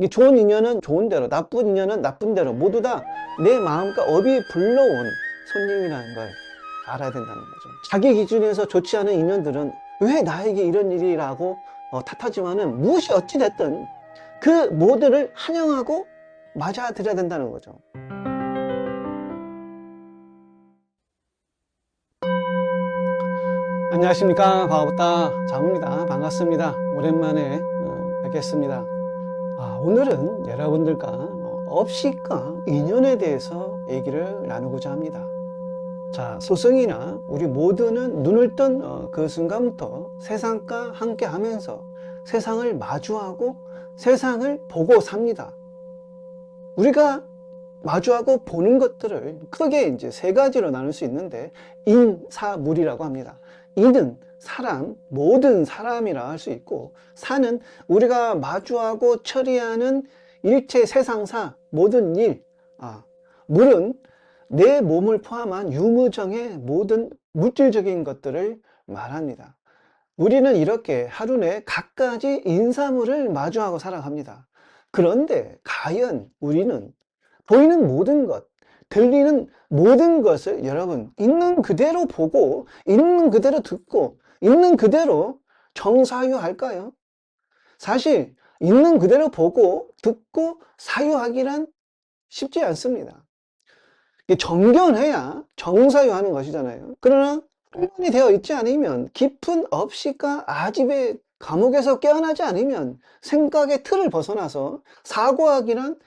이게 좋은 인연은 좋은 대로, 나쁜 인연은 나쁜 대로 모두 다 내 마음과 업이 불러온 손님이라는 걸 알아야 된다는 거죠. 자기 기준에서 좋지 않은 인연들은 왜 나에게 이런 일이라고 탓하지만은 무엇이 어찌 됐든 그 모두를 환영하고 맞아들여야 된다는 거죠. 안녕하십니까, 바오부타 장우입니다. 반갑습니다. 오랜만에 뵙겠습니다. 오늘은 여러분들과 업식과 인연에 대해서 얘기를 나누고자 합니다. 자, 소승이나 우리 모두는 눈을 뜬 그 순간부터 세상과 함께 하면서 세상을 마주하고 세상을 보고 삽니다. 우리가 마주하고 보는 것들을 크게 이제 세 가지로 나눌 수 있는데, 인사물이라고 합니다. 인은 사람, 모든 사람이라 할 수 있고, 사는 우리가 마주하고 처리하는 일체 세상사, 모든 일, 물은 내 몸을 포함한 유무정의 모든 물질적인 것들을 말합니다. 우리는 이렇게 하루 내 갖가지 인사물을 마주하고 살아갑니다. 그런데 과연 우리는 보이는 모든 것, 들리는 모든 것을 여러분 있는 그대로 보고 있는 그대로 듣고 있는 그대로 정사유할까요? 사실 있는 그대로 보고 듣고 사유하기란 쉽지 않습니다. 정견해야 정사유하는 것이잖아요. 그러나 훈련이 되어 있지 않으면, 깊은 업식과 아집의 감옥에서 깨어나지 않으면 생각의 틀을 벗어나서 사고하기란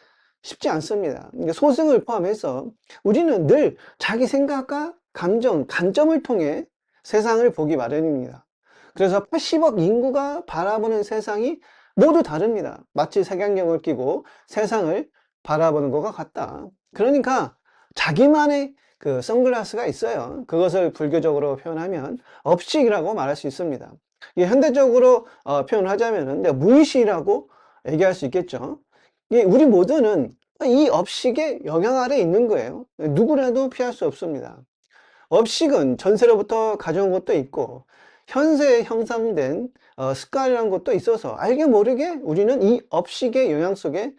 쉽지 않습니다. 소승을 포함해서 우리는 늘 자기 생각과 감정, 관점을 통해 세상을 보기 마련입니다. 그래서 80억 인구가 바라보는 세상이 모두 다릅니다. 마치 색안경을 끼고 세상을 바라보는 것과 같다. 그러니까 자기만의 그 선글라스가 있어요. 그것을 불교적으로 표현하면 업식이라고 말할 수 있습니다. 현대적으로 표현하자면 무의식이라고 얘기할 수 있겠죠. 우리 모두는 이 업식의 영향 아래 있는 거예요. 누구라도 피할 수 없습니다. 업식은 전세로부터 가져온 것도 있고 현세에 형성된 습관이라는 것도 있어서 알게 모르게 우리는 이 업식의 영향 속에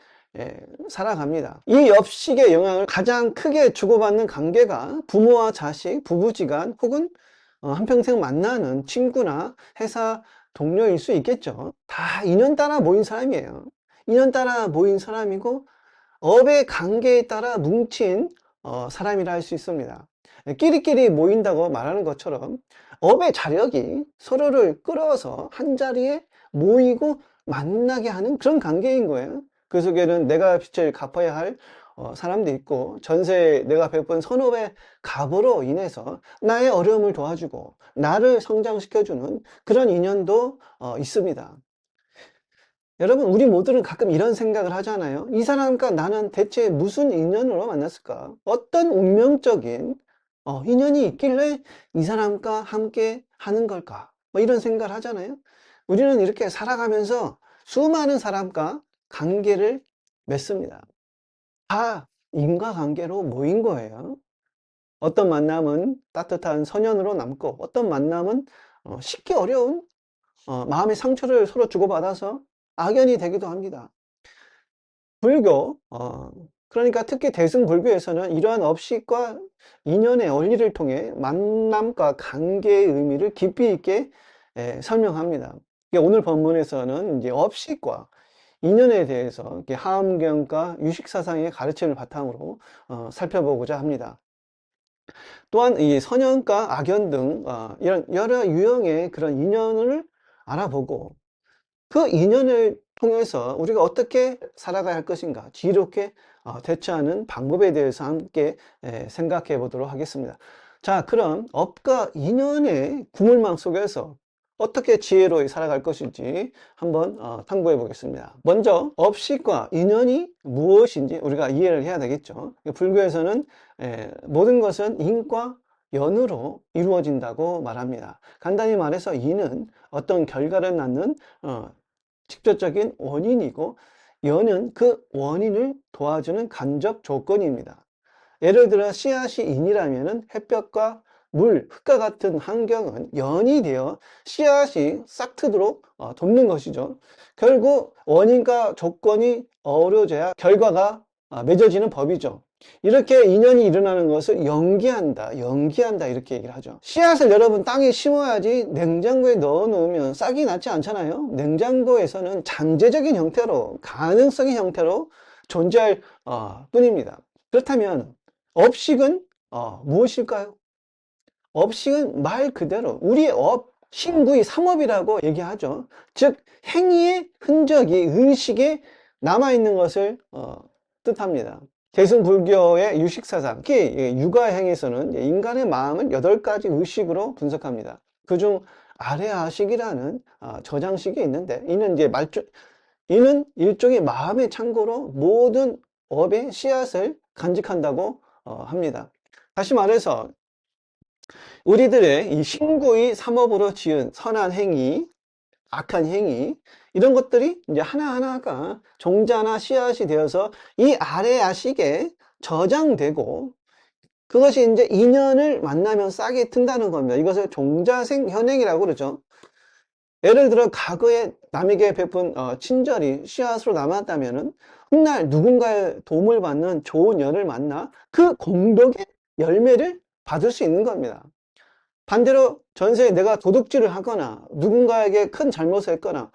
살아갑니다. 이 업식의 영향을 가장 크게 주고받는 관계가 부모와 자식, 부부지간 혹은 한평생 만나는 친구나 회사 동료일 수 있겠죠. 다 인연 따라 모인 사람이에요. 인연 따라 모인 사람이고 업의 관계에 따라 뭉친 사람이라 할 수 있습니다. 끼리끼리 모인다고 말하는 것처럼 업의 자력이 서로를 끌어서 한자리에 모이고 만나게 하는 그런 관계인 거예요. 그 속에는 내가 빚을 갚아야 할 사람도 있고, 전세에 내가 베푼 선업의 값으로 인해서 나의 어려움을 도와주고 나를 성장시켜주는 그런 인연도 있습니다. 여러분, 우리 모두는 가끔 이런 생각을 하잖아요. 이 사람과 나는 대체 무슨 인연으로 만났을까? 어떤 운명적인 인연이 있길래 이 사람과 함께 하는 걸까? 이런 생각을 하잖아요. 우리는 이렇게 살아가면서 수많은 사람과 관계를 맺습니다. 다 인과관계로 모인 거예요. 어떤 만남은 따뜻한 선연으로 남고, 어떤 만남은 쉽게 어려운 마음의 상처를 서로 주고받아서 악연이 되기도 합니다. 불교, 그러니까 특히 대승불교에서는 이러한 업식과 인연의 원리를 통해 만남과 관계의 의미를 깊이 있게 설명합니다. 오늘 본문에서는 이제 업식과 인연에 대해서 하엄경과 유식사상의 가르침을 바탕으로 살펴보고자 합니다. 또한 이 선연과 악연 등 이런 여러 유형의 그런 인연을 알아보고, 그 인연을 통해서 우리가 어떻게 살아가야 할 것인가, 지혜롭게 대처하는 방법에 대해서 함께 생각해 보도록 하겠습니다. 자, 그럼 업과 인연의 구물망 속에서 어떻게 지혜로이 살아갈 것인지 한번 탐구해 보겠습니다. 먼저 업식과 인연이 무엇인지 우리가 이해를 해야 되겠죠. 불교에서는 모든 것은 인과 연으로 이루어진다고 말합니다. 간단히 말해서 인은 어떤 결과를 낳는 직접적인 원인이고, 연은 그 원인을 도와주는 간접 조건입니다. 예를 들어 씨앗이 인이라면 햇볕과 물, 흙과 같은 환경은 연이 되어 씨앗이 싹트도록 돕는 것이죠. 결국 원인과 조건이 어우러져야 결과가 맺어지는 법이죠. 이렇게 인연이 일어나는 것을 연기한다 이렇게 얘기를 하죠. 씨앗을 여러분 땅에 심어야지 냉장고에 넣어 놓으면 싹이 나지 않잖아요. 냉장고에서는 잠재적인 형태로, 가능성의 형태로 존재할 뿐입니다. 그렇다면 업식은 무엇일까요? 업식은 말 그대로 우리의 신구의 삼업이라고 얘기하죠. 즉 행위의 흔적이 의식에 남아있는 것을 뜻합니다. 대승불교의 유식사상, 특히 육아행에서는 인간의 마음을 8가지 의식으로 분석합니다. 그중 아레아식이라는 저장식이 있는데 이는 일종의 마음의 창고로 모든 업의 씨앗을 간직한다고 합니다. 다시 말해서 우리들의 이 신구의 삼업으로 지은 선한 행위, 악한 행위, 이런 것들이 이제 하나하나가 종자나 씨앗이 되어서 이 아래아식에 저장되고 그것이 이제 인연을 만나면 싹이 튼다는 겁니다. 이것을 종자생 현행이라고 그러죠. 예를 들어 과거에 남에게 베푼 친절이 씨앗으로 남았다면은 훗날 누군가의 도움을 받는 좋은 연을 만나 그 공덕의 열매를 받을 수 있는 겁니다. 반대로 전세에 내가 도둑질을 하거나 누군가에게 큰 잘못을 했거나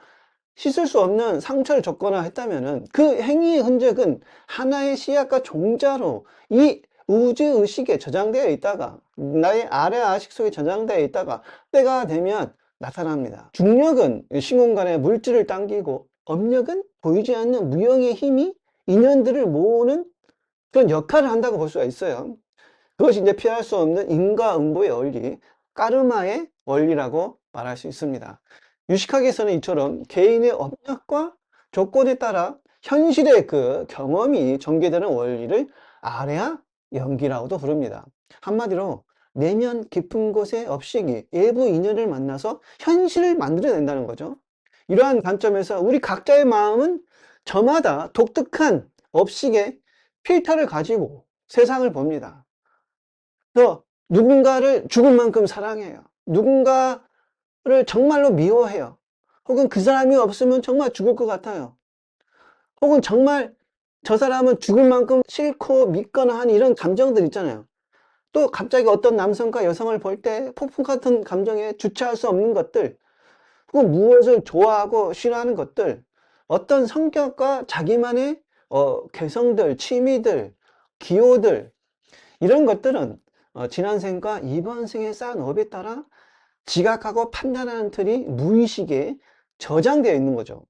씻을 수 없는 상처를 줬거나 했다면은 그 행위의 흔적은 하나의 씨앗과 종자로 이 우주의식에 저장되어 있다가 나의 아래아식 속에 저장되어 있다가 때가 되면 나타납니다. 중력은 시공간의 물질을 당기고 업력은 보이지 않는 무형의 힘이 인연들을 모으는 그런 역할을 한다고 볼 수가 있어요. 그것이 이제 피할 수 없는 인과응보의 원리, 까르마의 원리라고 말할 수 있습니다. 유식학에서는 이처럼 개인의 업력과 조건에 따라 현실의 그 경험이 전개되는 원리를 아레아 연기라고도 부릅니다. 한마디로 내면 깊은 곳의 업식이 일부 인연을 만나서 현실을 만들어낸다는 거죠. 이러한 관점에서 우리 각자의 마음은 저마다 독특한 업식의 필터를 가지고 세상을 봅니다. 그래서 누군가를 죽을 만큼 사랑해요. 누군가를 정말로 미워해요. 혹은 그 사람이 없으면 정말 죽을 것 같아요. 혹은 정말 저 사람은 죽을 만큼 싫고 믿거나 하는 이런 감정들 있잖아요. 또 갑자기 어떤 남성과 여성을 볼 때 폭풍 같은 감정에 주체할 수 없는 것들, 혹은 무엇을 좋아하고 싫어하는 것들, 어떤 성격과 자기만의 개성들, 취미들, 기호들, 이런 것들은 지난 생과 이번 생에 쌓은 업에 따라 지각하고 판단하는 틀이 무의식에 저장되어 있는 거죠.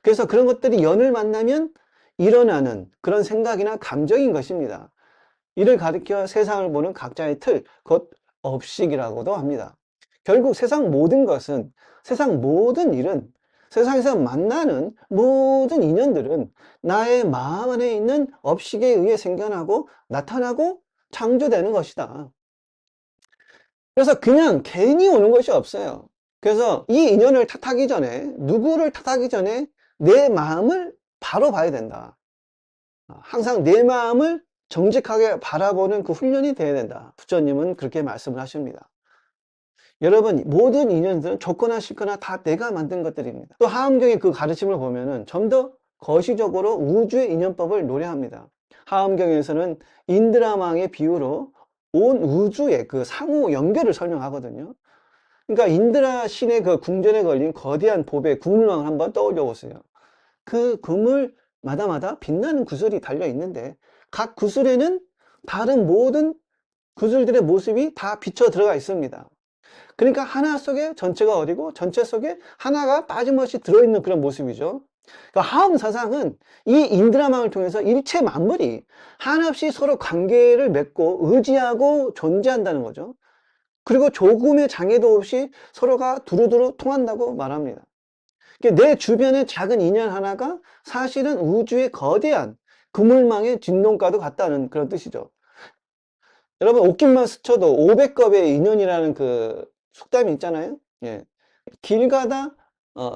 그래서 그런 것들이 연을 만나면 일어나는 그런 생각이나 감정인 것입니다. 이를 가리켜 세상을 보는 각자의 틀, 곧 업식이라고도 합니다. 결국 세상 모든 것은, 세상 모든 일은, 세상에서 만나는 모든 인연들은 나의 마음 안에 있는 업식에 의해 생겨나고 나타나고 창조되는 것이다. 그래서 그냥 괜히 오는 것이 없어요. 그래서 이 인연을 탓하기 전에, 누구를 탓하기 전에 내 마음을 바로 봐야 된다. 항상 내 마음을 정직하게 바라보는 그 훈련이 돼야 된다. 부처님은 그렇게 말씀을 하십니다. 여러분, 모든 인연들은 좋거나 싫거나 다 내가 만든 것들입니다. 또 하엄경의 그 가르침을 보면은 좀 더 거시적으로 우주의 인연법을 노래합니다. 하엄경에서는 인드라망의 비유로 온 우주의 그 상호 연결을 설명하거든요. 그러니까 인드라 신의 그 궁전에 걸린 거대한 보배 구물망을 한번 떠올려 보세요. 그 구물마다마다 빛나는 구슬이 달려 있는데 각 구슬에는 다른 모든 구슬들의 모습이 다 비쳐 들어가 있습니다. 그러니까 하나 속에 전체가 어디고 전체 속에 하나가 빠짐없이 들어있는 그런 모습이죠. 그러니까 하엄사상은 이 인드라망을 통해서 일체 만물이 한없이 서로 관계를 맺고 의지하고 존재한다는 거죠. 그리고 조금의 장애도 없이 서로가 두루두루 통한다고 말합니다. 그러니까 내 주변의 작은 인연 하나가 사실은 우주의 거대한 그물망의 진동과도 같다는 그런 뜻이죠. 여러분, 옷깃만 스쳐도 500겁의 인연이라는 그 속담이 있잖아요. 예. 길 가다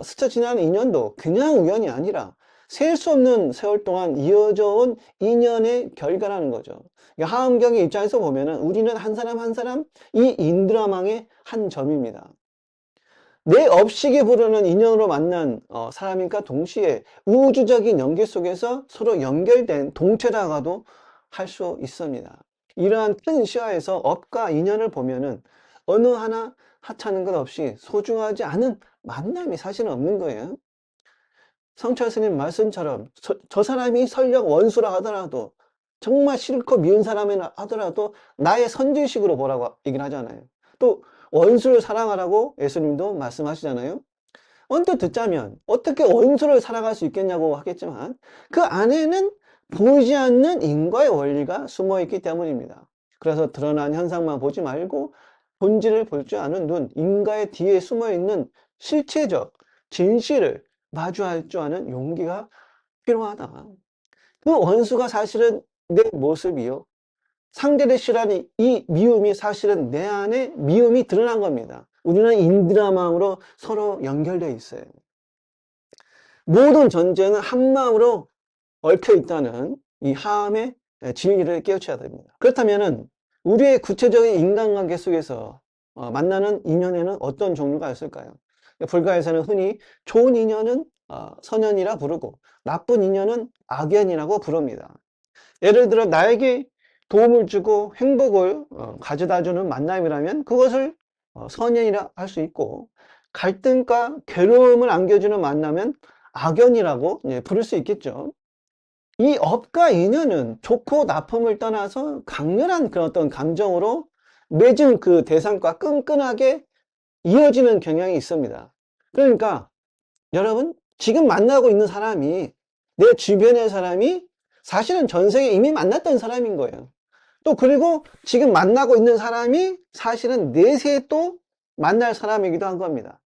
스쳐 지나는 인연도 그냥 우연이 아니라 셀 수 없는 세월 동안 이어져 온 인연의 결과라는 거죠. 그러니까 하음경의 입장에서 보면은 우리는 한 사람 한 사람 이 인드라망의 한 점입니다. 내 업식이 부르는 인연으로 만난 사람인가 동시에 우주적인 연계 속에서 서로 연결된 동체라고도 할 수 있습니다. 이러한 큰 시야에서 업과 인연을 보면은 어느 하나 하찮은 것 없이 소중하지 않은 만남이 사실은 없는 거예요. 성철 스님 말씀처럼 저 사람이 설령 원수라 하더라도 정말 싫고 미운 사람이라 하더라도 나의 선지식으로 보라고 얘기를 하잖아요. 또 원수를 사랑하라고 예수님도 말씀하시잖아요. 언뜻 듣자면 어떻게 원수를 사랑할 수 있겠냐고 하겠지만 그 안에는 보이지 않는 인과의 원리가 숨어 있기 때문입니다. 그래서 드러난 현상만 보지 말고 본질을 볼 줄 아는 눈, 인과의 뒤에 숨어 있는 실체적 진실을 마주할 줄 아는 용기가 필요하다. 그 원수가 사실은 내 모습이요. 상대를 싫어하는 이 미움이 사실은 내 안에 미움이 드러난 겁니다. 우리는 인드라망으로 서로 연결되어 있어요. 모든 전쟁은 한 마음으로 얽혀 있다는 이 하함의 진리를 깨우쳐야 됩니다. 그렇다면은 우리의 구체적인 인간관계 속에서 만나는 인연에는 어떤 종류가 있을까요? 불가에서는 흔히 좋은 인연은 선연이라 부르고 나쁜 인연은 악연이라고 부릅니다. 예를 들어 나에게 도움을 주고 행복을 가져다 주는 만남이라면 그것을 선연이라 할 수 있고, 갈등과 괴로움을 안겨주는 만나면 악연이라고 부를 수 있겠죠. 이 업과 인연은 좋고 나쁨을 떠나서 강렬한 그런 어떤 감정으로 맺은 그 대상과 끈끈하게 이어지는 경향이 있습니다. 그러니까 여러분, 지금 만나고 있는 사람이 내 주변의 사람이 사실은 전생에 이미 만났던 사람인 거예요. 또 그리고 지금 만나고 있는 사람이 사실은 내세에 또 만날 사람이기도 한 겁니다.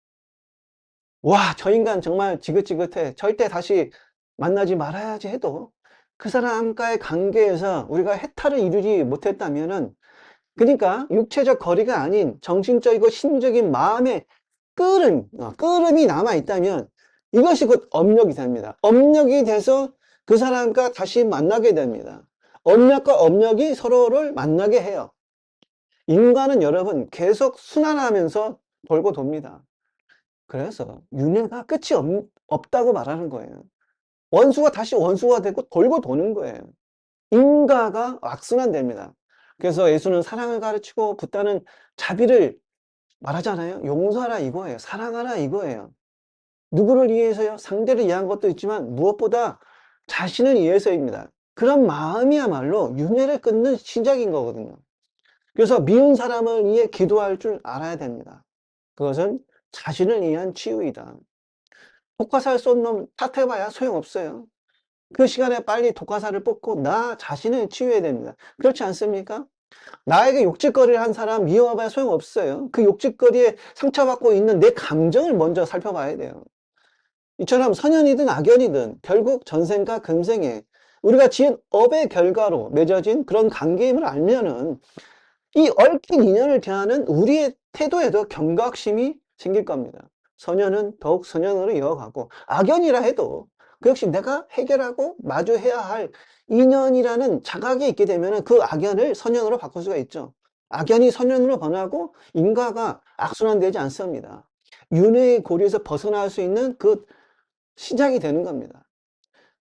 와, 저 인간 정말 지긋지긋해. 절대 다시 만나지 말아야지 해도 그 사람과의 관계에서 우리가 해탈을 이루지 못했다면은, 그러니까 육체적 거리가 아닌 정신적이고 심적인 마음의 끓음이 남아있다면 이것이 곧 업력이 됩니다. 업력이 돼서 그 사람과 다시 만나게 됩니다. 업력과 업력이 서로를 만나게 해요. 인간은 여러분 계속 순환하면서 돌고 돕니다. 그래서 윤회가 끝이 없다고 말하는 거예요. 원수가 다시 원수가 되고 돌고 도는 거예요. 인과가 악순환됩니다. 그래서 예수는 사랑을 가르치고 붓다는 자비를 말하잖아요. 용서하라 이거예요. 사랑하라 이거예요. 누구를 위해서요? 상대를 위한 것도 있지만 무엇보다 자신을 위해서입니다. 그런 마음이야말로 윤회를 끊는 시작인 거거든요. 그래서 미운 사람을 위해 기도할 줄 알아야 됩니다. 그것은 자신을 위한 치유이다. 독화살 쏜 놈 탓해봐야 소용없어요. 그 시간에 빨리 독화살을 뽑고 나 자신을 치유해야 됩니다. 그렇지 않습니까? 나에게 욕짓거리를 한 사람 미워봐야 소용없어요. 그 욕짓거리에 상처받고 있는 내 감정을 먼저 살펴봐야 돼요. 이처럼 선연이든 악연이든 결국 전생과 금생에 우리가 지은 업의 결과로 맺어진 그런 관계임을 알면은 이 얽힌 인연을 대하는 우리의 태도에도 경각심이 생길 겁니다. 선연은 더욱 선연으로 이어가고, 악연이라 해도 그 역시 내가 해결하고 마주해야 할 인연이라는 자각이 있게 되면 그 악연을 선연으로 바꿀 수가 있죠. 악연이 선연으로 변하고 인과가 악순환되지 않습니다. 윤회의 고리에서 벗어날 수 있는 그 시작이 되는 겁니다.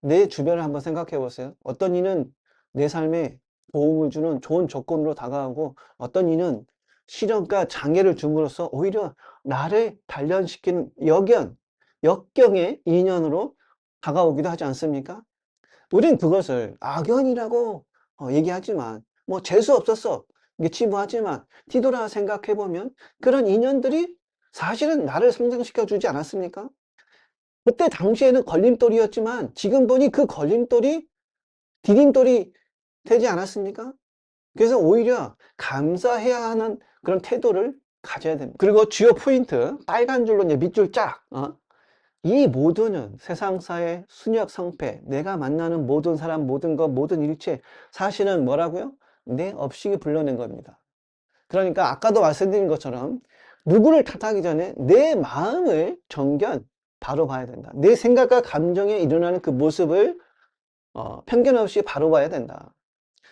내 주변을 한번 생각해 보세요. 어떤 이는 내 삶에 도움을 주는 좋은 조건으로 다가오고, 어떤 이는 시련과 장애를 줌으로써 오히려 나를 단련시키는 역경의 인연으로 다가오기도 하지 않습니까? 우린 그것을 악연이라고 얘기하지만, 뭐 재수 없었어 이게 치부하지만, 뒤돌아 생각해 보면 그런 인연들이 사실은 나를 성장시켜 주지 않았습니까? 그때 당시에는 걸림돌이었지만 지금 보니 그 걸림돌이 디딤돌이 되지 않았습니까? 그래서 오히려 감사해야 하는 그런 태도를 가져야 됩니다. 그리고 주요 포인트, 빨간 줄로 이제 밑줄 쫙. 이 모두는 세상사의 순역 성패, 내가 만나는 모든 사람, 모든 것, 모든 일체, 사실은 뭐라고요? 내 업식이 불러낸 겁니다. 그러니까 아까도 말씀드린 것처럼 누구를 탓하기 전에 내 마음을 바로 봐야 된다. 내 생각과 감정에 일어나는 그 모습을 편견 없이 바로 봐야 된다.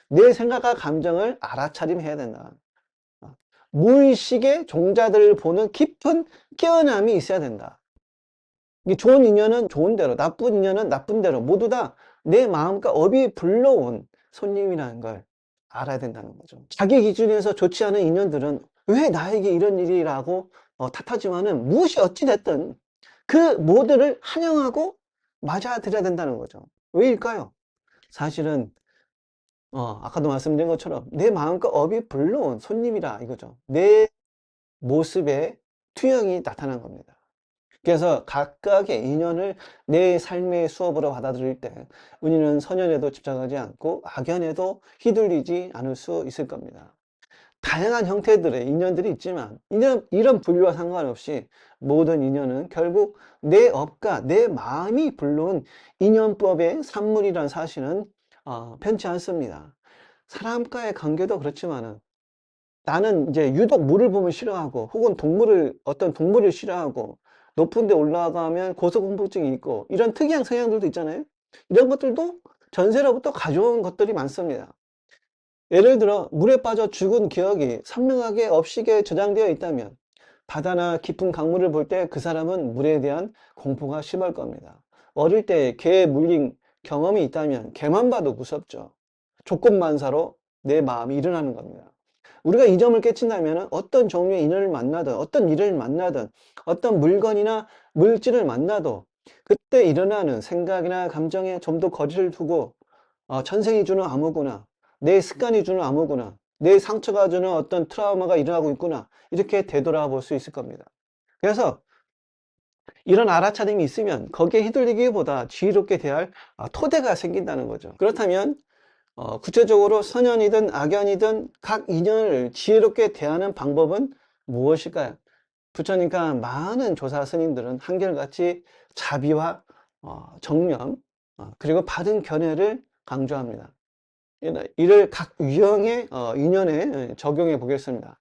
내 생각과 감정을 알아차림해야 된다. 어, 무의식의 종자들을 보는 깊은 깨어남이 있어야 된다. 이 좋은 인연은 좋은 대로, 나쁜 인연은 나쁜 대로 모두 다 내 마음과 업이 불러온 손님이라는 걸 알아야 된다는 거죠. 자기 기준에서 좋지 않은 인연들은 왜 나에게 이런 일이라고 탓하지만은 무엇이 어찌 됐든 그 모두를 환영하고 맞아들여야 된다는 거죠. 왜일까요? 사실은 아까도 말씀드린 것처럼 내 마음과 업이 불러온 손님이라 이거죠. 내 모습에 투영이 나타난 겁니다. 그래서 각각의 인연을 내 삶의 수업으로 받아들일 때 우리는 선연에도 집착하지 않고 악연에도 휘둘리지 않을 수 있을 겁니다. 다양한 형태들의 인연들이 있지만 이런 분류와 상관없이 모든 인연은 결국 내 업과 내 마음이 불러온 인연법의 산물이라는 사실은 편치 않습니다. 사람과의 관계도 그렇지만은 나는 이제 유독 물을 보면 싫어하고 혹은 어떤 동물을 싫어하고 높은 데 올라가면 고소공포증이 있고 이런 특이한 성향들도 있잖아요. 이런 것들도 전세로부터 가져온 것들이 많습니다. 예를 들어 물에 빠져 죽은 기억이 선명하게 업식에 저장되어 있다면 바다나 깊은 강물을 볼 때 그 사람은 물에 대한 공포가 심할 겁니다. 어릴 때 개에 물린 경험이 있다면 개만 봐도 무섭죠. 조건반사로 내 마음이 일어나는 겁니다. 우리가 이 점을 깨친다면 어떤 종류의 인연을 만나든 어떤 일을 만나든 어떤 물건이나 물질을 만나도 그때 일어나는 생각이나 감정에 좀 더 거리를 두고 천생이 주는 암호구나, 내 습관이 주는 암호구나, 내 상처가 주는 어떤 트라우마가 일어나고 있구나, 이렇게 되돌아볼 수 있을 겁니다. 그래서 이런 알아차림이 있으면 거기에 휘둘리기보다 지혜롭게 대할 토대가 생긴다는 거죠. 그렇다면 구체적으로 선연이든 악연이든 각 인연을 지혜롭게 대하는 방법은 무엇일까요? 부처님과 많은 조사 스님들은 한결같이 자비와 정념 그리고 바른 견해를 강조합니다. 이를 각 유형의 인연에 적용해 보겠습니다.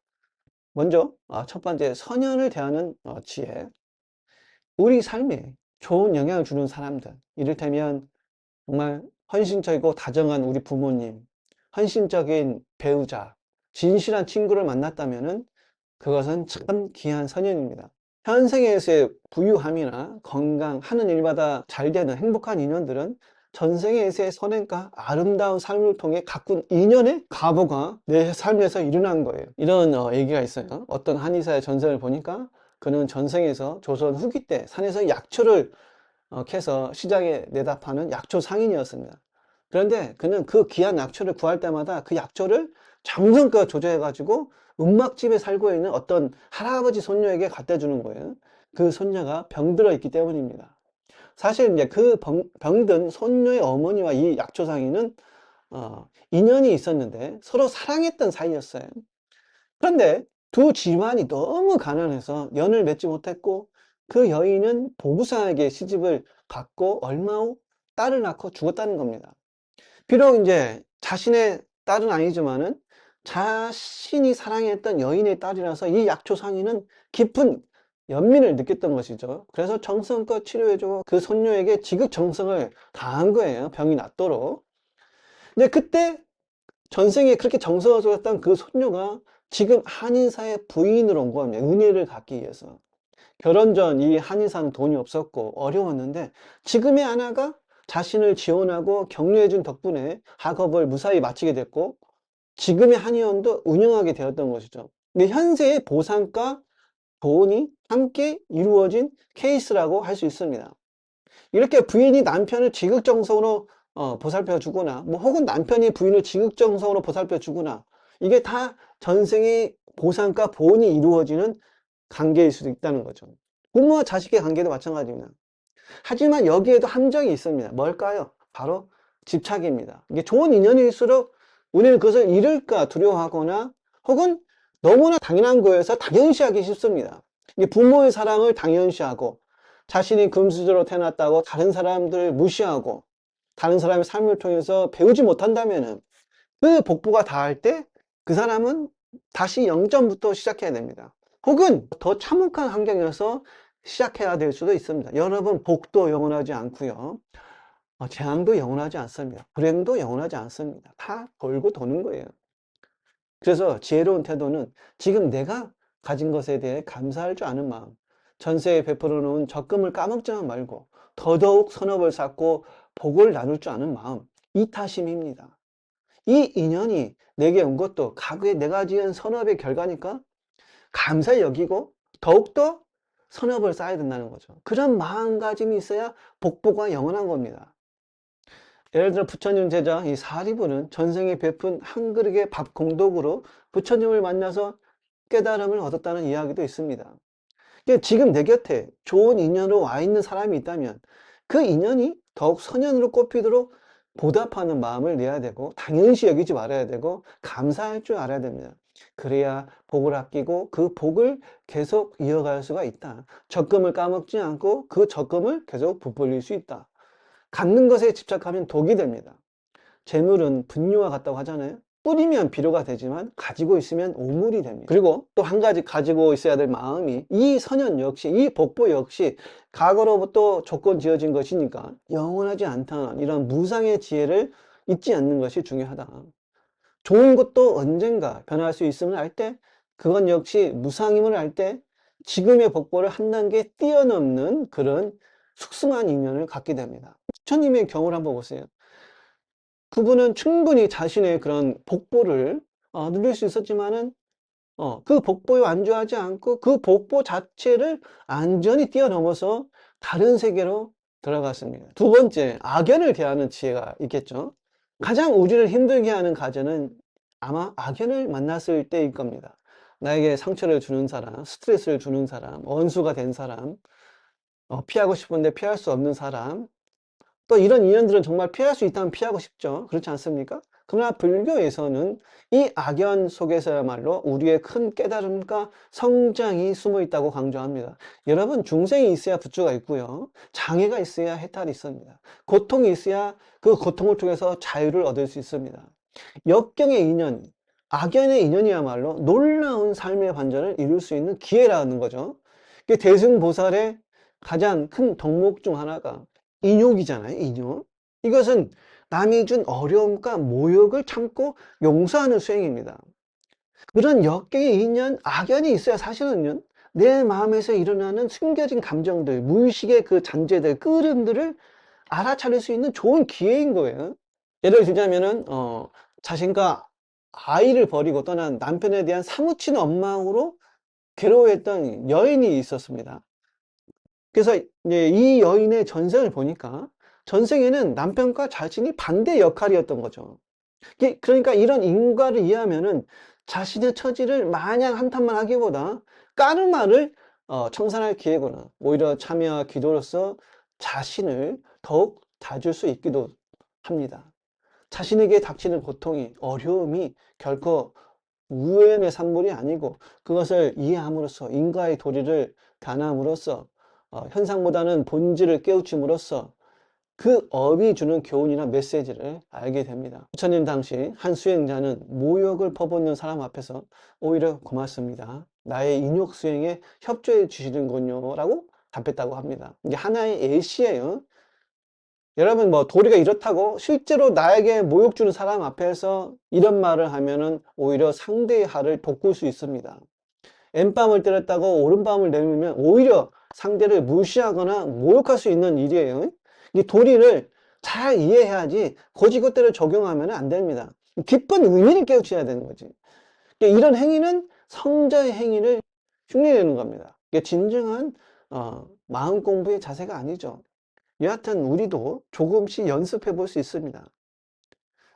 먼저 첫 번째 선연을 대하는 지혜. 우리 삶에 좋은 영향을 주는 사람들, 이를테면 정말 헌신적이고 다정한 우리 부모님, 헌신적인 배우자, 진실한 친구를 만났다면은 그것은 참 귀한 선연입니다. 현생에서의 부유함이나 건강, 하는 일마다 잘 되는 행복한 인연들은 전생에서의 선행과 아름다운 삶을 통해 가꾼 인연의 가보가 내 삶에서 일어난 거예요. 이런 얘기가 있어요. 어떤 한의사의 전생을 보니까 그는 전생에서 조선 후기 때 산에서 약초를 캐서 시장에 내다 파는 약초 상인이었습니다. 그런데 그는 그 귀한 약초를 구할 때마다 그 약초를 정성껏 조제해 가지고 움막집에 살고 있는 어떤 할아버지 손녀에게 갖다 주는 거예요. 그 손녀가 병들어 있기 때문입니다. 사실 이제 그 병든 손녀의 어머니와 이 약초 상인은 인연이 있었는데 서로 사랑했던 사이였어요. 그런데 두 집안이 너무 가난해서 연을 맺지 못했고 그 여인은 보부상에게 시집을 갔고 얼마 후 딸을 낳고 죽었다는 겁니다. 비록 이제 자신의 딸은 아니지만은 자신이 사랑했던 여인의 딸이라서 이 약초 상인은 깊은 연민을 느꼈던 것이죠. 그래서 정성껏 치료해주고 그 손녀에게 지극정성을 다한 거예요. 병이 낫도록. 근데 그때 전생에 그렇게 정성을 쏟았던 그 손녀가 지금 한인사의 부인으로 온 겁니다. 은혜를 갚기 위해서. 결혼 전 이 한의사는 돈이 없었고 어려웠는데 지금의 아내가 자신을 지원하고 격려해준 덕분에 학업을 무사히 마치게 됐고 지금의 한의원도 운영하게 되었던 것이죠. 근데 현재의 보상과 돈이 함께 이루어진 케이스라고 할 수 있습니다. 이렇게 부인이 남편을 지극정성으로 보살펴 주거나 뭐 혹은 남편이 부인을 지극정성으로 보살펴 주거나 이게 다 전생의 보상과 보온이 이루어지는 관계일 수도 있다는 거죠. 부모와 자식의 관계도 마찬가지입니다. 하지만 여기에도 함정이 있습니다. 뭘까요? 바로 집착입니다. 이게 좋은 인연일수록 우리는 그것을 잃을까 두려워하거나 혹은 너무나 당연한 거여서 당연시하기 쉽습니다. 이게 부모의 사랑을 당연시하고 자신이 금수저로 태어났다고 다른 사람들을 무시하고 다른 사람의 삶을 통해서 배우지 못한다면 그 복부가 닿을 때 그 사람은 다시 0점부터 시작해야 됩니다. 혹은 더 참혹한 환경에서 시작해야 될 수도 있습니다. 여러분, 복도 영원하지 않고요. 재앙도 영원하지 않습니다. 불행도 영원하지 않습니다. 다 돌고 도는 거예요. 그래서 지혜로운 태도는 지금 내가 가진 것에 대해 감사할 줄 아는 마음, 전세에 베풀어 놓은 적금을 까먹지만 말고 더더욱 선업을 쌓고 복을 나눌 줄 아는 마음, 이타심입니다. 이 인연이 내게 온 것도 과거에 내가 지은 선업의 결과니까 감사히 여기고 더욱더 선업을 쌓아야 된다는 거죠. 그런 마음가짐이 있어야 복보가 영원한 겁니다. 예를 들어 부처님 제자 이 사리부는 전생에 베푼 한 그릇의 밥 공덕으로 부처님을 만나서 깨달음을 얻었다는 이야기도 있습니다. 그러니까 지금 내 곁에 좋은 인연으로 와 있는 사람이 있다면 그 인연이 더욱 선연으로 꼽히도록 보답하는 마음을 내야 되고 당연시 여기지 말아야 되고 감사할 줄 알아야 됩니다. 그래야 복을 아끼고 그 복을 계속 이어갈 수가 있다. 적금을 까먹지 않고 그 적금을 계속 부풀릴 수 있다. 갖는 것에 집착하면 독이 됩니다. 재물은 분유와 같다고 하잖아요. 뿌리면 비료가 되지만 가지고 있으면 오물이 됩니다. 그리고 또 한 가지 가지고 있어야 될 마음이 이 선연 역시 이 복보 역시 과거로부터 조건 지어진 것이니까 영원하지 않다는 이런 무상의 지혜를 잊지 않는 것이 중요하다. 좋은 것도 언젠가 변할 수 있음을 알 때 그건 역시 무상임을 알 때 지금의 복보를 한 단계 뛰어넘는 그런 숙승한 인연을 갖게 됩니다. 부처님의 경우를 한번 보세요. 그분은 충분히 자신의 그런 복보를 누릴 수 있었지만은 그 복보에 안주하지 않고 그 복보 자체를 안전히 뛰어넘어서 다른 세계로 들어갔습니다. 두 번째, 악연을 대하는 지혜가 있겠죠. 가장 우리를 힘들게 하는 과제는 아마 악연을 만났을 때일 겁니다. 나에게 상처를 주는 사람, 스트레스를 주는 사람, 원수가 된 사람, 피하고 싶은데 피할 수 없는 사람, 또 이런 인연들은 정말 피할 수 있다면 피하고 싶죠. 그렇지 않습니까? 그러나 불교에서는 이 악연 속에서야말로 우리의 큰 깨달음과 성장이 숨어 있다고 강조합니다. 여러분, 중생이 있어야 부처가 있고요. 장애가 있어야 해탈이 있습니다. 고통이 있어야 그 고통을 통해서 자유를 얻을 수 있습니다. 역경의 인연, 악연의 인연이야말로 놀라운 삶의 반전을 이룰 수 있는 기회라는 거죠. 대승보살의 가장 큰 덕목 중 하나가 인욕이잖아요, 인욕. 이것은 남이 준 어려움과 모욕을 참고 용서하는 수행입니다. 그런 역경의 인연, 악연이 있어야 사실은요, 내 마음에서 일어나는 숨겨진 감정들, 무의식의 그 잔재들, 끄름들을 알아차릴 수 있는 좋은 기회인 거예요. 예를 들자면은, 자신과 아이를 버리고 떠난 남편에 대한 사무치는 원망으로 괴로워했던 여인이 있었습니다. 그래서 이 여인의 전생을 보니까 전생에는 남편과 자신이 반대 역할이었던 거죠. 그러니까 이런 인과를 이해하면은 자신의 처지를 마냥 한탄만 하기보다 까르마를 청산할 기회구나. 오히려 참여와 기도로서 자신을 더욱 다질 수 있기도 합니다. 자신에게 닥치는 고통이, 어려움이 결코 우연의 산물이 아니고 그것을 이해함으로써 인과의 도리를 다함으로써 현상보다는 본질을 깨우침으로써 그 업이 주는 교훈이나 메시지를 알게 됩니다. 부처님 당시 한 수행자는 모욕을 퍼붓는 사람 앞에서 오히려 고맙습니다. 나의 인욕 수행에 협조해 주시는군요 라고 답했다고 합니다. 이게 하나의 예시예요. 여러분, 뭐 도리가 이렇다고 실제로 나에게 모욕 주는 사람 앞에서 이런 말을 하면은 오히려 상대의 할을 돋굴 수 있습니다. N밤을 때렸다고 오른밤을 내밀면 오히려 상대를 무시하거나 모욕할 수 있는 일이에요. 이 도리를 잘 이해해야지 고지고대로 적용하면 안 됩니다. 깊은 의미를 깨우쳐야 되는 거지. 이런 행위는 성자의 행위를 흉내내는 겁니다. 이게 진정한 마음 공부의 자세가 아니죠. 여하튼 우리도 조금씩 연습해 볼 수 있습니다.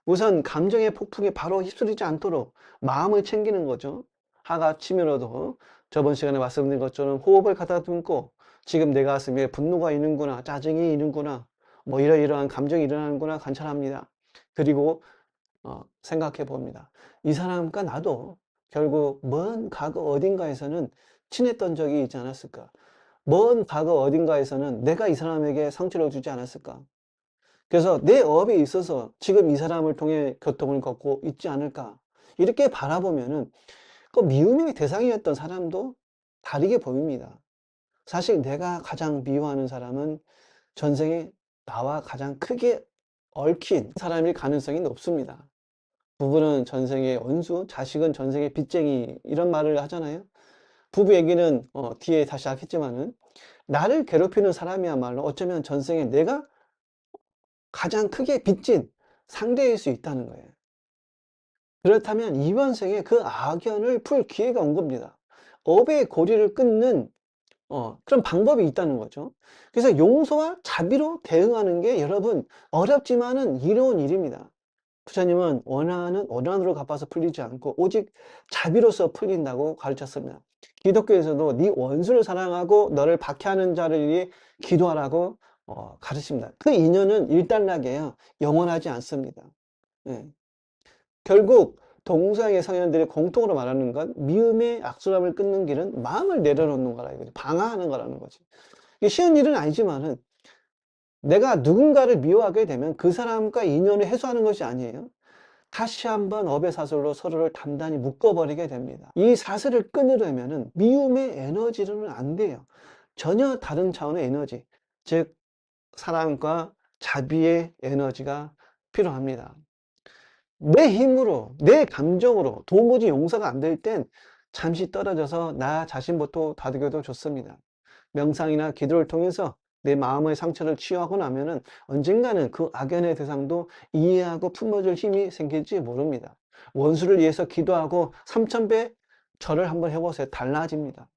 우선 감정의 폭풍에 바로 휩쓸리지 않도록 마음을 챙기는 거죠. 하루아침이라도 저번 시간에 말씀드린 것처럼 호흡을 가다듬고 지금 내 가슴에 분노가 있는구나, 짜증이 있는구나, 뭐 이러이러한 감정이 일어나는구나 관찰합니다. 그리고 생각해 봅니다. 이 사람과 나도 결국 먼 과거 어딘가에서는 친했던 적이 있지 않았을까? 먼 과거 어딘가에서는 내가 이 사람에게 상처를 주지 않았을까? 그래서 내 업에 있어서 지금 이 사람을 통해 교통을 겪고 있지 않을까? 이렇게 바라보면은 그 미움의 대상이었던 사람도 다르게 보입니다. 사실 내가 가장 미워하는 사람은 전생에 나와 가장 크게 얽힌 사람일 가능성이 높습니다. 부부는 전생의 원수, 자식은 전생의 빚쟁이, 이런 말을 하잖아요. 부부 얘기는 뒤에 다시 하겠지만은, 나를 괴롭히는 사람이야말로 어쩌면 전생에 내가 가장 크게 빚진 상대일 수 있다는 거예요. 그렇다면 이번 생에 그 악연을 풀 기회가 온 겁니다. 업의 고리를 끊는 그런 방법이 있다는 거죠. 그래서 용서와 자비로 대응하는 게 여러분 어렵지만은 이로운 일입니다. 부처님은 원한으로 갚아서 풀리지 않고 오직 자비로서 풀린다고 가르쳤습니다. 기독교에서도 네 원수를 사랑하고 너를 박해하는 자를 위해 기도하라고 가르칩니다. 그 인연은 일단락이에요. 영원하지 않습니다. 예. 결국 동서양의 성현들이 공통으로 말하는 건 미움의 악순환을 끊는 길은 마음을 내려놓는 거라 이거지. 방어하는 거라는 거지. 이게 쉬운 일은 아니지만은 내가 누군가를 미워하게 되면 그 사람과 인연을 해소하는 것이 아니에요. 다시 한번 업의 사슬로 서로를 단단히 묶어버리게 됩니다. 이 사슬을 끊으려면은 미움의 에너지로는 안 돼요. 전혀 다른 차원의 에너지, 즉 사랑과 자비의 에너지가 필요합니다. 내 힘으로, 내 감정으로 도무지 용서가 안 될 땐 잠시 떨어져서 나 자신부터 다독여도 좋습니다. 명상이나 기도를 통해서 내 마음의 상처를 치유하고 나면은 언젠가는 그 악연의 대상도 이해하고 품어줄 힘이 생길지 모릅니다. 원수를 위해서 기도하고 3000배 절을 한번 해보세요. 달라집니다.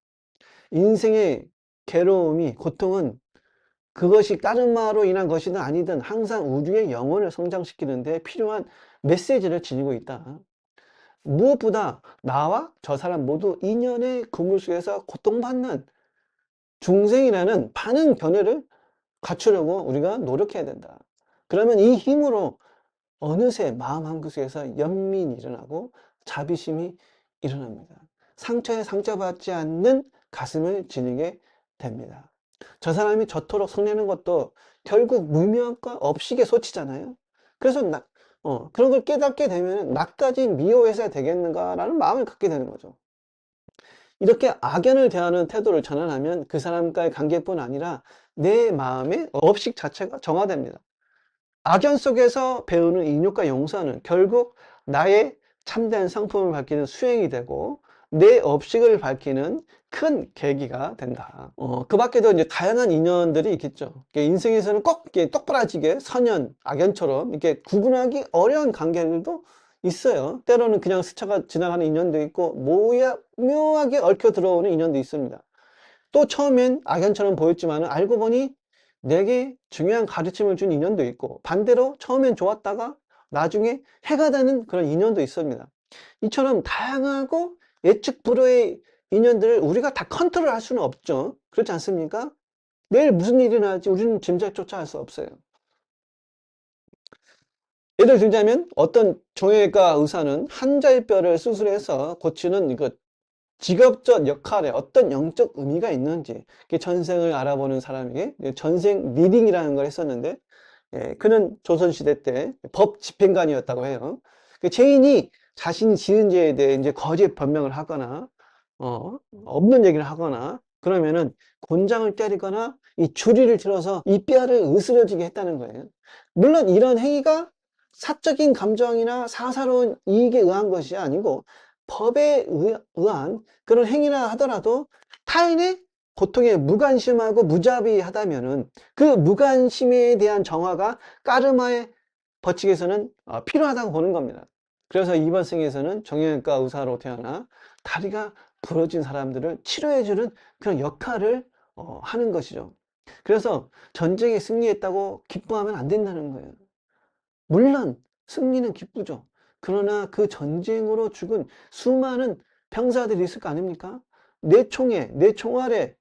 인생의 괴로움이, 고통은 그것이 까르마로 인한 것이든 아니든 항상 우리의 영혼을 성장시키는 데 필요한 메시지를 지니고 있다. 무엇보다 나와 저 사람 모두 인연의 그물 속에서 고통받는 중생이라는 많은 견해를 갖추려고 우리가 노력해야 된다. 그러면 이 힘으로 어느새 마음 한구석에서 연민이 일어나고 자비심이 일어납니다. 상처에 상처받지 않는 가슴을 지니게 됩니다. 저 사람이 저토록 성내는 것도 결국 무명과 업식의 소치잖아요. 그래서 그런 걸 깨닫게 되면 나까지 미워해서 되겠는가라는 마음을 갖게 되는 거죠. 이렇게 악연을 대하는 태도를 전환하면 그 사람과의 관계뿐 아니라 내 마음의 업식 자체가 정화됩니다. 악연 속에서 배우는 인욕과 용서는 결국 나의 참된 성품을 밝히는 수행이 되고 내 업식을 밝히는 큰 계기가 된다. 그 밖에도 이제 다양한 인연들이 있겠죠. 인생에서는 꼭 이렇게 똑부러지게 선연, 악연처럼 이렇게 구분하기 어려운 관계들도 있어요. 때로는 그냥 스쳐 지나가는 인연도 있고, 묘하게 얽혀 들어오는 인연도 있습니다. 또 처음엔 악연처럼 보였지만 알고 보니 내게 중요한 가르침을 준 인연도 있고, 반대로 처음엔 좋았다가 나중에 해가 되는 그런 인연도 있습니다. 이처럼 다양하고 예측 불허의 인연들을 우리가 다 컨트롤할 수는 없죠. 그렇지 않습니까? 내일 무슨 일이 날지 우리는 짐작조차 할 수 없어요. 예를 들자면 어떤 정형외과 의사는 한자일뼈를 수술해서 고치는 이거 직업적 역할에 어떤 영적 의미가 있는지 전생을 알아보는 사람에게 전생 리딩이라는 걸 했었는데, 그는 조선시대 때 법 집행관이었다고 해요. 죄인이 자신이 지은 죄에 대해 이제 거짓 변명을 하거나 없는 얘기를 하거나 그러면은 곤장을 때리거나 이 주리를 들어서 이 뼈를 으스러지게 했다는 거예요. 물론 이런 행위가 사적인 감정이나 사사로운 이익에 의한 것이 아니고 법에 의한 그런 행위라 하더라도 타인의 고통에 무관심하고 무자비하다면은 그 무관심에 대한 정화가 까르마의 법칙에서는 필요하다고 보는 겁니다. 그래서 이번 생에서는 정형외과 의사로 태어나 다리가 부러진 사람들을 치료해주는 그런 역할을 하는 것이죠. 그래서 전쟁에 승리했다고 기뻐하면 안 된다는 거예요. 물론 승리는 기쁘죠. 그러나 그 전쟁으로 죽은 수많은 병사들이 있을 거 아닙니까? 내 총에, 내 총알에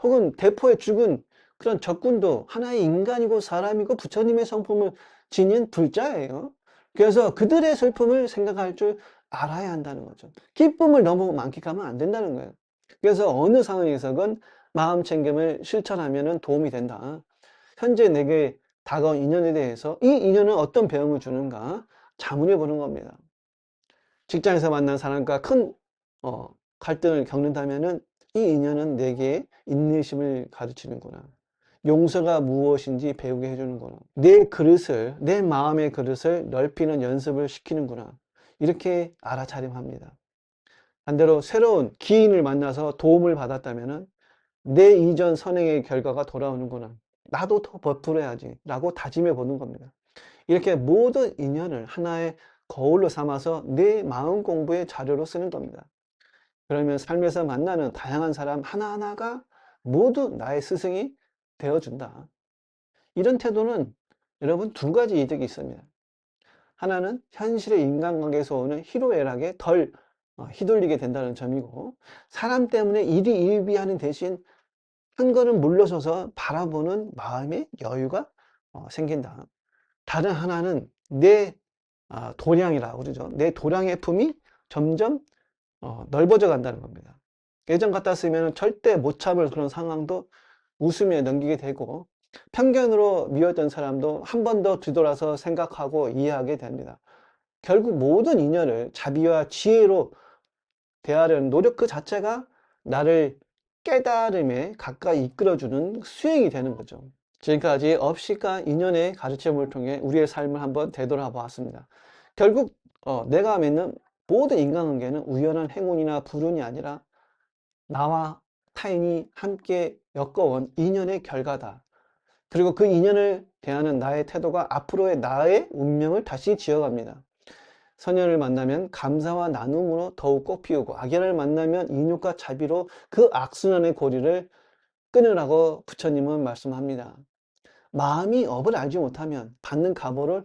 혹은 대포에 죽은 그런 적군도 하나의 인간이고 사람이고 부처님의 성품을 지닌 불자예요. 그래서 그들의 슬픔을 생각할 줄 알아야 한다는 거죠. 기쁨을 너무 만끽하면 안 된다는 거예요. 그래서 어느 상황에서건 마음 챙김을 실천하면 도움이 된다. 현재 내게 다가온 인연에 대해서 이 인연은 어떤 배움을 주는가 자문해 보는 겁니다. 직장에서 만난 사람과 큰 갈등을 겪는다면은 이 인연은 내게 인내심을 가르치는구나. 용서가 무엇인지 배우게 해주는구나. 내 마음의 그릇을 넓히는 연습을 시키는구나. 이렇게 알아차림합니다. 반대로 새로운 기인을 만나서 도움을 받았다면 내 이전 선행의 결과가 돌아오는구나. 나도 더 버풀어야지 라고 다짐해 보는 겁니다. 이렇게 모든 인연을 하나의 거울로 삼아서 내 마음 공부의 자료로 쓰는 겁니다. 그러면 삶에서 만나는 다양한 사람 하나하나가 모두 나의 스승이 되어준다. 이런 태도는 여러분 두 가지 이득이 있습니다. 하나는 현실의 인간관계에서 오는 희로애락에 덜 휘둘리게 된다는 점이고, 사람 때문에 일이 일비하는 대신 한 걸음 물러서서 바라보는 마음의 여유가 생긴다. 다른 하나는 내 도량이라고 그러죠. 내 도량의 품이 점점 넓어져 간다는 겁니다. 예전 같았으면 절대 못 참을 그런 상황도 웃으며 넘기게 되고, 편견으로 미웠던 사람도 한 번 더 뒤돌아서 생각하고 이해하게 됩니다. 결국 모든 인연을 자비와 지혜로 대하려는 노력 그 자체가 나를 깨달음에 가까이 이끌어주는 수행이 되는 거죠. 지금까지 업시가 인연의 가르침을 통해 우리의 삶을 한번 되돌아보았습니다. 결국 내가 맺는 모든 인간관계는 우연한 행운이나 불운이 아니라 나와 타인이 함께 엮어온 인연의 결과다. 그리고 그 인연을 대하는 나의 태도가 앞으로의 나의 운명을 다시 지어갑니다. 선연을 만나면 감사와 나눔으로 더욱 꽃피우고, 악연을 만나면 인욕과 자비로 그 악순환의 고리를 끊으라고 부처님은 말씀합니다. 마음이 업을 알지 못하면 받는 가보를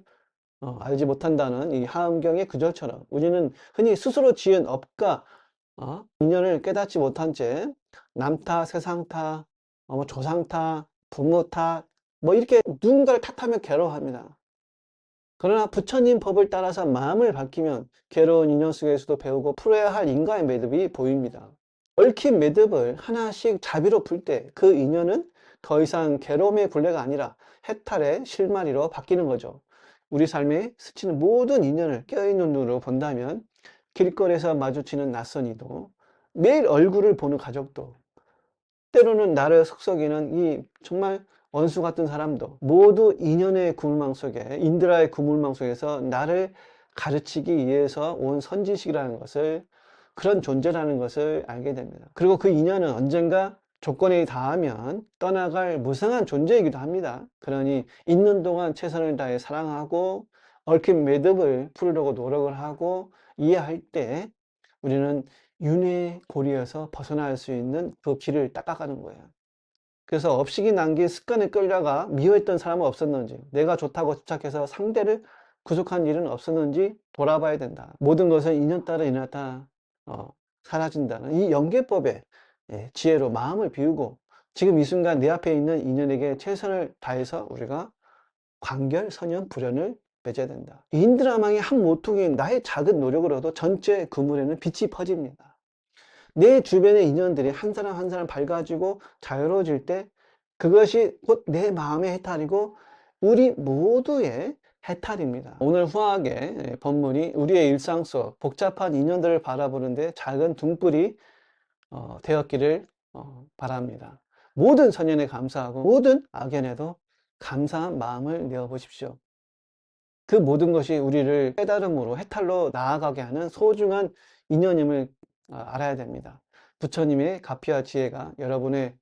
알지 못한다는 이 하엄경의 구절처럼, 우리는 흔히 스스로 지은 업과 인연을 깨닫지 못한 채 남 탓, 세상 탓, 뭐 조상 탓, 부모 탓, 뭐 이렇게 누군가를 탓하며 괴로워합니다. 그러나 부처님 법을 따라서 마음을 밝히면 괴로운 인연 속에서도 배우고 풀어야 할 인과의 매듭이 보입니다. 얽힌 매듭을 하나씩 자비로 풀 때 그 인연은 더 이상 괴로움의 굴레가 아니라 해탈의 실마리로 바뀌는 거죠. 우리 삶에 스치는 모든 인연을 깨어있는 눈으로 본다면, 길거리에서 마주치는 낯선 이도, 매일 얼굴을 보는 가족도, 때로는 나를 속썩이는 이 정말 원수 같은 사람도 모두 인연의 그물망 속에, 인드라의 그물망 속에서 나를 가르치기 위해서 온 선지식이라는 것을, 그런 존재라는 것을 알게 됩니다. 그리고 그 인연은 언젠가 조건이 닿으면 떠나갈 무상한 존재이기도 합니다. 그러니 있는 동안 최선을 다해 사랑하고 얽힌 매듭을 풀으려고 노력을 하고 이해할 때, 우리는 윤회의 고리에서 벗어날 수 있는 그 길을 닦아가는 거예요. 그래서 업식이 남긴 습관에 끌려가 미워했던 사람은 없었는지, 내가 좋다고 집착해서 상대를 구속한 일은 없었는지 돌아봐야 된다. 모든 것은 인연 따라 인연 따라 사라진다는 이 연계법의 지혜로 마음을 비우고, 지금 이 순간 내 앞에 있는 인연에게 최선을 다해서 우리가 관결, 선연, 불연을 맺어야 된다. 인드라망의 한 모퉁이인 나의 작은 노력으로도 전체 그물에는 빛이 퍼집니다. 내 주변의 인연들이 한 사람 한 사람 밝아지고 자유로워질 때, 그것이 곧 내 마음의 해탈이고 우리 모두의 해탈입니다. 오늘 후학의 법문이 우리의 일상 속 복잡한 인연들을 바라보는데 작은 등불이 되었기를 바랍니다. 모든 선연에 감사하고 모든 악연에도 감사한 마음을 내어 보십시오. 그 모든 것이 우리를 깨달음으로 해탈로 나아가게 하는 소중한 인연임을 알아야 됩니다. 부처님의 가피와 지혜가 여러분의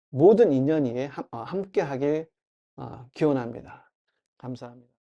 모든 인연 위에 함께 하길 기원합니다. 감사합니다.